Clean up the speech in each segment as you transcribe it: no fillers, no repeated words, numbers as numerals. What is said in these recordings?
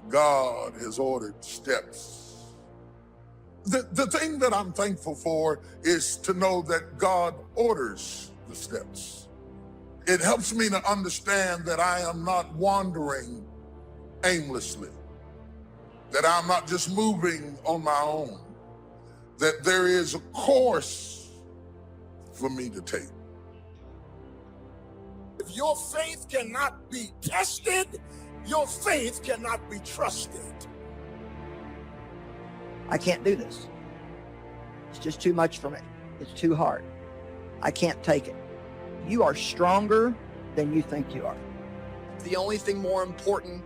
God has ordered steps. The thing that I'm thankful for is to know that God orders the steps. It helps me to understand that I am not wandering aimlessly, that I'm not just moving on my own, that there is a course for me to take. If your faith cannot be tested, your faith cannot be trusted. I can't do this. It's just too much for me. It's too hard. I can't take it. You are stronger than you think you are. The only thing more important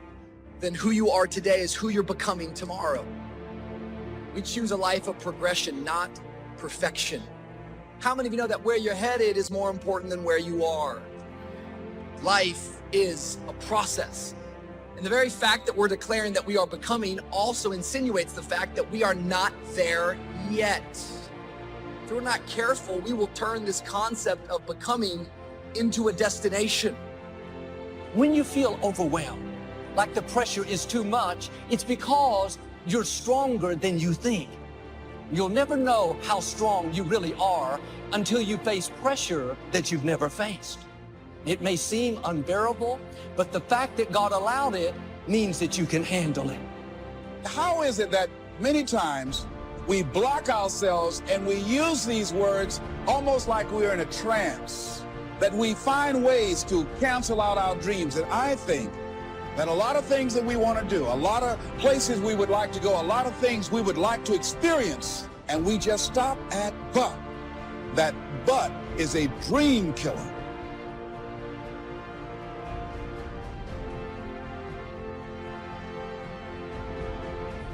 than who you are today is who you're becoming tomorrow. We choose a life of progression, not perfection. How many of you know that where you're headed is more important than where you are? Life is a process. And the very fact that we're declaring that we are becoming also insinuates the fact that we are not there yet. If we're not careful, we will turn this concept of becoming into a destination. When you feel overwhelmed, like the pressure is too much, it's because you're stronger than you think. You'll never know how strong you really are until you face pressure that you've never faced. It may seem unbearable, but the fact that God allowed it means that you can handle it. How is it that many times we block ourselves and we use these words almost like we're in a trance, that we find ways to cancel out our dreams? And I think that a lot of things that we want to do, a lot of places we would like to go, a lot of things we would like to experience, and we just stop at but. That but is a dream killer.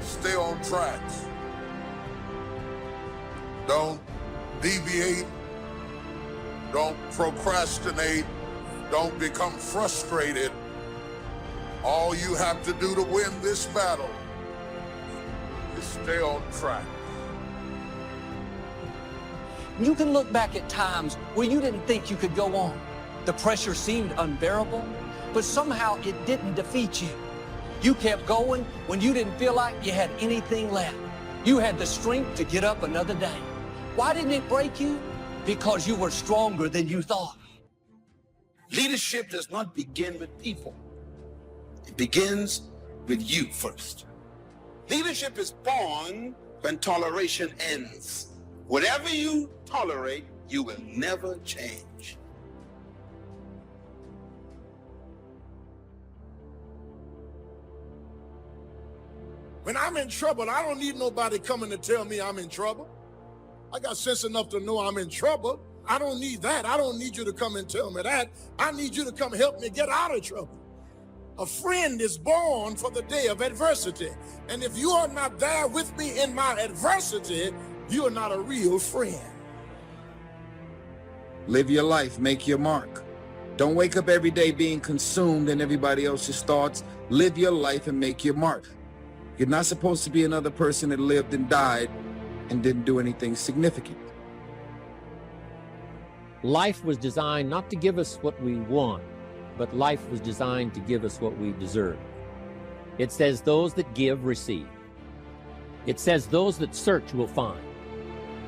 Stay on track. Don't deviate. Don't procrastinate. Don't become frustrated. All you have to do to win this battle is stay on track. You can look back at times where you didn't think you could go on. The pressure seemed unbearable, but somehow it didn't defeat you. You kept going when you didn't feel like you had anything left. You had the strength to get up another day. Why didn't it break you? Because you were stronger than you thought. Leadership does not begin with people. It begins with you first. Leadership is born when toleration ends. Whatever you tolerate, you will never change. When I'm in trouble, I don't need nobody coming to tell me I'm in trouble. I got sense enough to know I'm in trouble. I don't need that. I don't need you to come and tell me that. I need you to come help me get out of trouble. A friend is born for the day of adversity. And if you are not there with me in my adversity, you are not a real friend. Live your life, make your mark. Don't wake up every day being consumed in everybody else's thoughts. Live your life and make your mark. You're not supposed to be another person that lived and died and didn't do anything significant. Life was designed not to give us what we want, but life was designed to give us what we deserve. It says those that give, receive. It says those that search will find.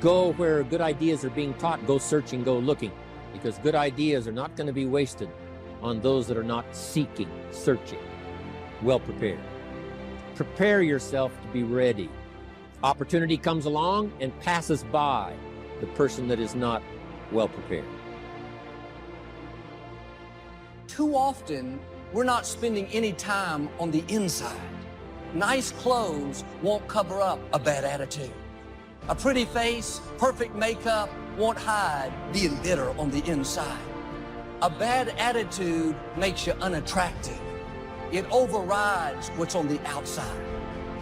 Go where good ideas are being taught, go searching, go looking, because good ideas are not going to be wasted on those that are not seeking, searching, well prepared. Prepare yourself to be ready. Opportunity comes along and passes by the person that is not well prepared. Too often, we're not spending any time on the inside. Nice clothes won't cover up a bad attitude. A pretty face, perfect makeup won't hide being bitter on the inside. A bad attitude makes you unattractive. It overrides what's on the outside.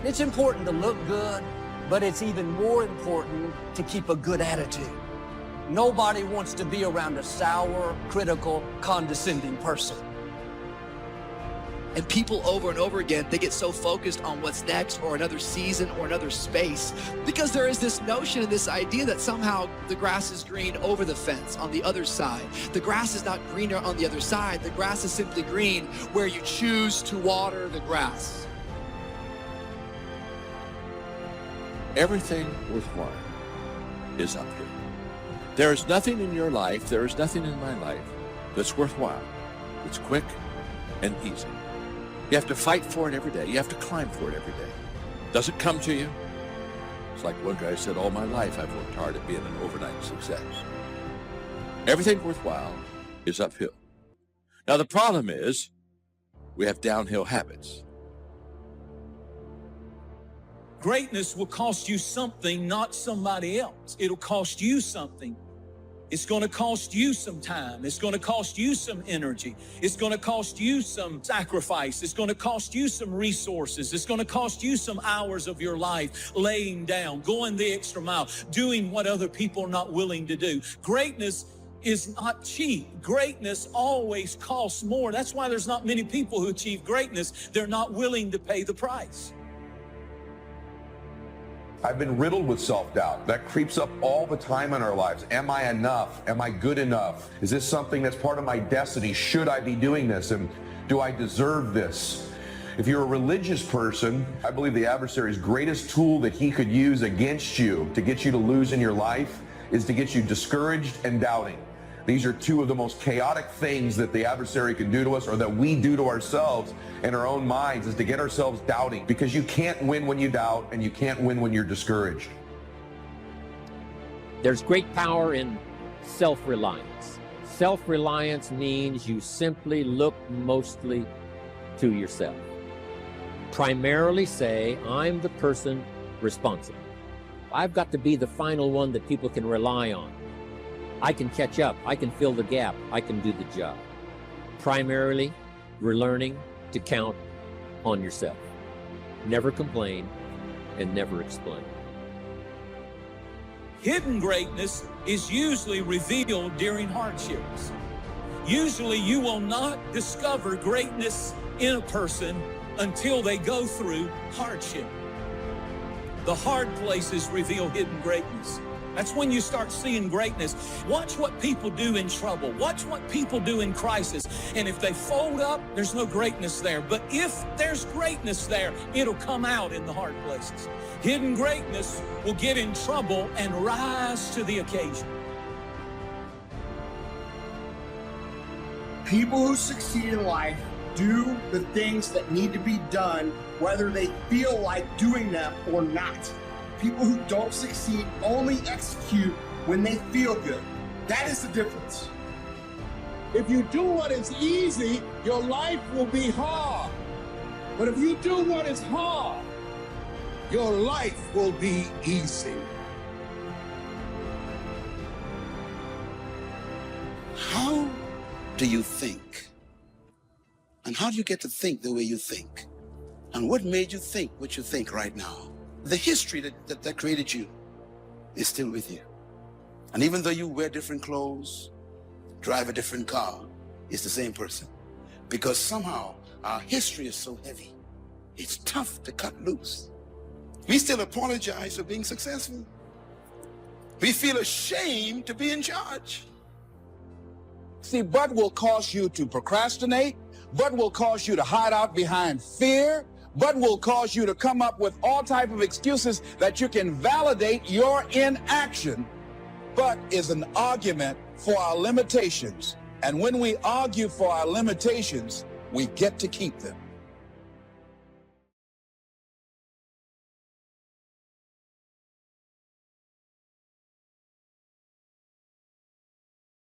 It's important to look good, but it's even more important to keep a good attitude. Nobody wants to be around a sour, critical, condescending person. And people over and over again, they get so focused on what's next or another season or another space because there is this notion and this idea that somehow the grass is green over the fence on the other side. The grass is not greener on the other side. The grass is simply green where you choose to water the grass. Everything worthwhile is uphill. There is nothing in your life, there is nothing in my life that's worthwhile. It's quick and easy. You have to fight for it every day. You have to climb for it every day. Does it come to you? It's like one guy said, all my life I've worked hard at being an overnight success. Everything worthwhile is uphill. Now the problem is we have downhill habits. Greatness will cost you something, not somebody else. It'll cost you something. It's going to cost you some time. It's going to cost you some energy. It's going to cost you some sacrifice. It's going to cost you some resources. It's going to cost you some hours of your life laying down, going the extra mile, doing what other people are not willing to do. Greatness is not cheap. Greatness always costs more. That's why there's not many people who achieve greatness. They're not willing to pay the price. I've been riddled with self-doubt. That creeps up all the time in our lives. Am I enough? Am I good enough? Is this something that's part of my destiny? Should I be doing this? And do I deserve this? If you're a religious person, I believe the adversary's greatest tool that he could use against you to get you to lose in your life is to get you discouraged and doubting. These are two of the most chaotic things that the adversary can do to us, or that we do to ourselves in our own minds, is to get ourselves doubting, because you can't win when you doubt and you can't win when you're discouraged. There's great power in self-reliance. Self-reliance means you simply look mostly to yourself. Primarily say, I'm the person responsible. I've got to be the final one that people can rely on. I can catch up, I can fill the gap, I can do the job. Primarily, you're learning to count on yourself. Never complain and never explain. Hidden greatness is usually revealed during hardships. Usually you will not discover greatness in a person until they go through hardship. The hard places reveal hidden greatness. That's when you start seeing greatness. Watch what people do in trouble. Watch what people do in crisis. And if they fold up, there's no greatness there. But if there's greatness there, it'll come out in the hard places. Hidden greatness will get in trouble and rise to the occasion. People who succeed in life do the things that need to be done, whether they feel like doing them or not. People who don't succeed only execute when they feel good. That is the difference. If you do what is easy, your life will be hard. But if you do what is hard, your life will be easy. How do you think? And how do you get to think the way you think? And what made you think what you think right now? The history that created you is still with you. And even though you wear different clothes, drive a different car, it's the same person. Because somehow our history is so heavy, it's tough to cut loose. We still apologize for being successful. We feel ashamed to be in charge. See, but will cause you to procrastinate, but will cause you to hide out behind fear, but will cause you to come up with all type of excuses that you can validate your inaction. But is an argument for our limitations. And when we argue for our limitations, we get to keep them.